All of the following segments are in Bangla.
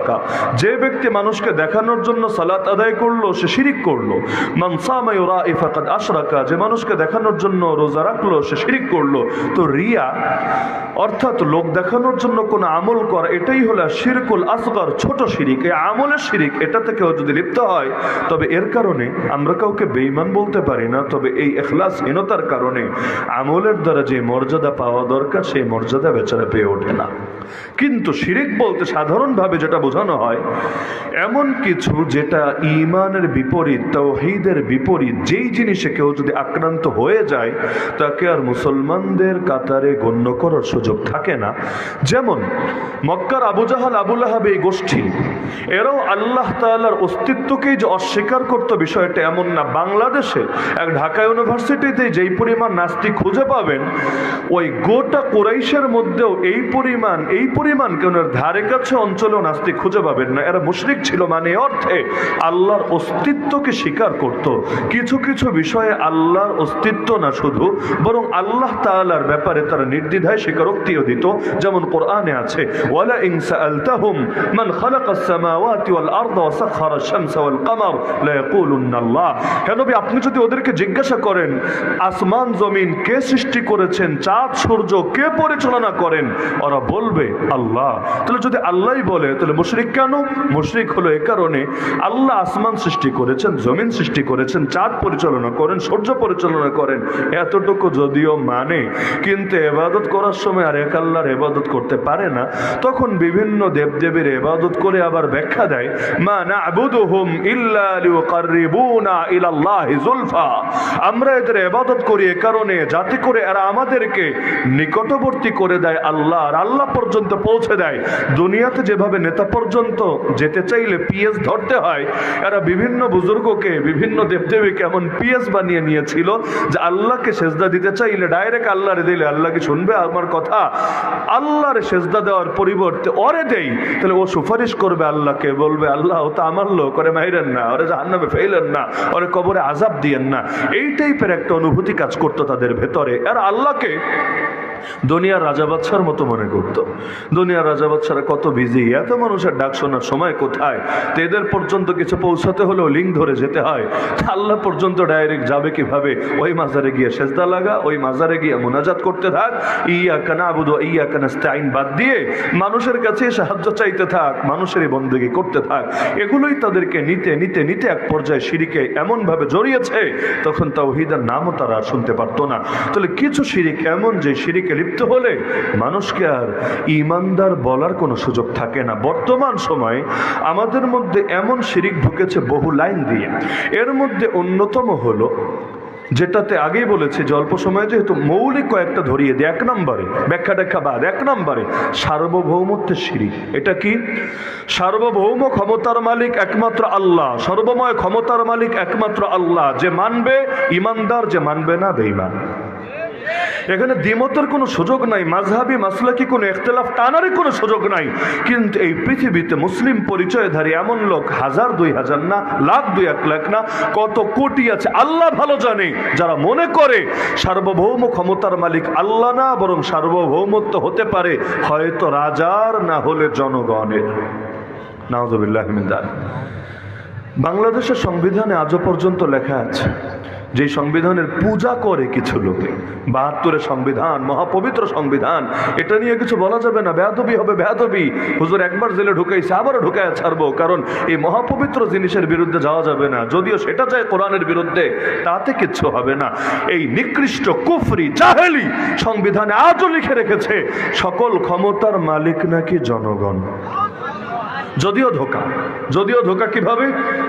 আশরাকা, যে ব্যক্তি মানুষকে দেখানোর জন্য সালাত আদায় করলো সে শিরিক করলো। মান সামা ইউরাই ফাকাদ আশরাকা, যে মানুষকে দেখানোর জন্য রোজা রাখলো সে শিরিক করলো। তো রিয়া অর্থাৎ লোক দেখানোর জন্য কোন আমল করা, এটাই হলো শিরকুল আসগর, ছোট শিরিক। এই আমলের শিরিক, এটাতে কেউ যদি লিপ্ত হয় তবে এর কারণে আমরা কাউকে বেঈমান বলতে পারি না, তবে এই ইখলাসহীনতার কারণে আমলের দ্বারা যে মর্যাদা পাওয়া দরকার সেই মর্যাদা বেচারা পেয়ে ওঠে না। কিন্তু শিরিক বলতে সাধারণভাবে যেটা বোঝানো হয় এমন কিছু যেটা ঈমানের বিপরীত, তাওহীদের বিপরীত, যেই জিনিসে কেউ যদি আক্রান্ত হয়ে যায় তাকে আর মুসলমানদের কাতারে গণ্য করার সুযোগ থাকে না। যেমন মক্কার আবু জাহাল, আবু লাহাব, এই গোষ্ঠী এরাও আল্লাহ তাআলার অস্তিত্বকেই যে অস্বীকার করত বিষয়টা এমন না। বাংলাদেশে এক ঢাকা ইউনিভার্সিটিতে যেই পরিমাণ নাস্তিক খুঁজে পাবেন, ওই গোটা কুরাইশের মধ্যেও এই পরিমাণ কেউ ধারে কাছে অঞ্চলেও নাস্তিক খুঁজে পাবেন না। এরা মুশরিক ছিল, মানে অর্থে আল্লাহর অস্তিত্বকে স্বীকার করত। কিছু কিছু বিষয়ে আল্লাহর অস্তিত্ব না শুধু, বরং আল্লাহ তাআলার ব্যাপারে তারা নির্দ্বিধায় স্বীকারোক্তিও দিত। যেমন কোরআনে আছে, ওয়ালা ইন সাআলতাহুম মান খালাকাস সামাওয়াতি ওয়াল আরদা ওয়া সাখখারাশ শামসা ওয়াল কমার লা ইয়াকুলুন্না আল্লাহ। হে নবী, আপনি যদি ওদেরকে জিজ্ঞাসা করেন আসমান জমিন কে সৃষ্টি করেছেন, চাঁদ সূর্য কে পরিচালনা করেন, ওরা বলবে আল্লাহ। তাহলে যদি আল্লাহই বলে তাহলে মুশরিক কেন? মুশরিক হলো এ কারণে আল্লাহ আসমান সৃষ্টি করেছেন, জমিন সৃষ্টি করেছেন, চাঁদ পরিচালনা করেন, সূর্য পরিচালনা করেন, এতটুকু যদিও মানে, কিন্তু ইবাদত করার সময় আর এক আল্লাহর ইবাদত করতে পারে না। তখন বিভিন্ন দেবদেবীর ইবাদত করে আবার ব্যাখ্যা দেয়, মা না'বুদুহুম ইল্লা লিয়ুকাররিবুনা ইলাল্লাহি যুলফা, আমরা এদের ইবাদত করি এ কারণে যাতে করে এরা আমাদেরকে নিকটবর্তী করে দেয় আল্লাহ পর্যন্ত পৌঁছে দেয়। দুনিয়াতে যেভাবে নেতা পর্যন্ত যেতে চাইলে পিএস ধরতে হয়, এরা বিভিন্ন বুজুর্গকে, বিভিন্ন দেবদেবীকে এমন পিএস বানিয়ে নিয়েছিল যে আল্লাহকে সেজদা দিতে চাইলে ডাইরেক্ট আল্লাহরে দিলে আল্লাহ কি শুনবে আমার কথা? আল্লাহরে সেজদা দেওয়ার পরিবর্তে ওরে দেই, তাহলে ও সুপারিশ করবে আল্লাহকে, বলবে আল্লাহ ও তো আমার লোক, ওরে মাইরেন না, ওরে জাহান্নামে ফেলেন না, ওরে কবরে আযাব দিয়েন না। এই টাইপের একটা অনুভূতি কাজ করতো তাদের ভেতরে। আর আল্লাহকে দুনিয়ার রাজা বাদশার মতো মনে করত। দুনিয়ার রাজা বাদশারা কত বিজি, এত মানুষের ডাক শোনার সময় কোথায়? তো এদের পর্যন্ত কিছু পৌঁছাতে হলেও লিঙ্ক ধরে যেতে হয়। আল্লাহ পর্যন্ত ডাইরেক্ট যাবে কিভাবে? ওই মাজারে গিয়ে সেজদা লাগা, ওই মাজারে গিয়ে মুনাজাত করতে থাক, ইয়াকা না'বুদু ওয়া ইয়াকা নাস্তাঈন বাদ দিয়ে মানুষের কাছে সাহায্য চাইতে থাক, মানুষেরই বন্দেগী করতে থাক। এগুলোই তাদেরকে নিতে নিতে নিতে এক পর্যায়ে শিরিকে এমন ভাবে জড়িয়েছে তখন তাওহীদের নামও তারা শুনতে পারতো না। তাহলে কিছু শিরিক এমন যে শিরিকে লিপ্ত হলে মানুষকে আর ঈমানদার বলার কোনো সুযোগ থাকে না। বর্তমান সময়ে আমাদের মধ্যে এমন শিরিক ঢুকেছে বহু লাইন দিয়ে। এর মধ্যে অন্যতম হলো, যেটাতে আগেই বলেছি যে অল্প সময়ে যেহেতু মৌলিক কয়েকটা ধরিয়ে দিই। এক নম্বরে ব্যাখ্যা বাদ, এক নম্বরে সার্বভৌমত্বের শিরিক। এটা কি? সার্বভৌম ক্ষমতার মালিক একমাত্র আল্লাহ, সর্বময় ক্ষমতার মালিক একমাত্র আল্লাহ। যে মানবে ঈমানদার, যে মানবে না বেঈমান। এখানে দ্বিমতের কোনো সুযোগ নাই, মাযহাবি মাসলাকি কোনো ইখতিলাফ টানারই কোনো সুযোগ নাই। কিন্তু এই পৃথিবীতে মুসলিম পরিচয়ধারী এমন লোক হাজার, 2000 না, লাখ, 2-1 লাখ না, কত কোটি আছে আল্লাহ ভালো জানে, যারা মনে করে সার্বভৌম ক্ষমতার মালিক আল্লাহ না, বরং সার্বভৌমত্ব হতে পারে হয়তো রাজার, না হলে জনগণের। নাউযুবিল্লাহি মিন যালিক। বাংলাদেশের সংবিধানে আজও পর্যন্ত লেখা আছে যে সংবিধানের পূজা করে কিছু লোকে। 72-এর সংবিধান, মহাপবিত্র সংবিধান, এটা নিয়ে কিছু বলা যাবে না, বেয়াদবি হবে, বেয়াদবি। হুজুর একবার জেলে ঢুকাইছে, আবারও ঢুকায় ছাড়বো, কারণ এই মহাপবিত্র জিনিসের বিরুদ্ধে যাওয়া যাবে না। যদিও সেটা যায় কোরআনের বিরুদ্ধে, তাতে কিচ্ছু হবে না। এই নিকৃষ্ট কুফরি জাহেলি সংবিধানে আজও লিখে রেখেছে সকল ক্ষমতার মালিক নাকি জনগণ। যদিও ধোকা কিভাবে?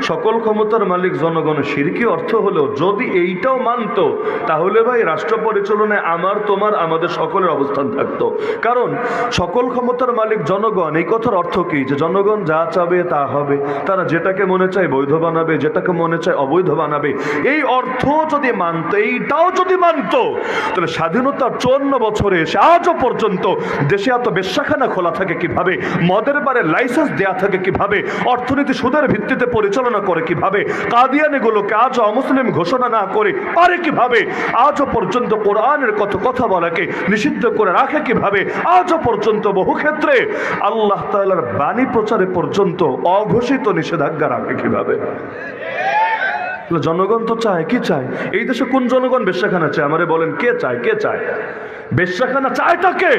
সকল ক্ষমতার মালিক জনগণের শিরকি অর্থ হলো যদি এইটাও মানতো তাহলে ভাই রাষ্ট্র পরিচালনায় আমার, তোমার, আমাদের সকলের অবস্থান থাকতো। কারণ সকল ক্ষমতার মালিক জনগণ, এই কথার অর্থ কি? যে জনগণ যা চাবে তা হবে, তারা যেটাকে মনে চায় বৈধ বানাবে, যেটাকে মনে চায় অবৈধ বানাবে। এই অর্থ যদি মানতো, এইটাও যদি মানতো, তাহলে স্বাধীনতার 54 বছরে এসে আজও পর্যন্ত দেশে এত বেশ্যাখানা খোলা থাকে কিভাবে? মদের বারে লাইসেন্স দেয়া থাকে কিভাবে, অর্থনীতি সুদের ভিত্তিতে পরিচালনা করে কিভাবে, কাদিয়ানিগুলোকে আজও অমুসলিম ঘোষণা না করে পারে কিভাবে, আজও পর্যন্ত কোরআনের কত কথা বলাকে নিষিদ্ধ করে রাখে কিভাবে, আজও পর্যন্ত বহু ক্ষেত্রে আল্লাহ তাআলার বাণী প্রচারে পর্যন্ত অঘোষিত নিষেধাজ্ঞা রাখে কিভাবে। জনগণ তো চায়, কি চায়? এই দেশে কোন জনগণ বেশ্যাখানা চায়? আমারে বলেন, কে চায়? কে চায় বেশ্যাখানা? চায়টা কে?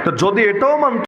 তো যদি এটাও মানত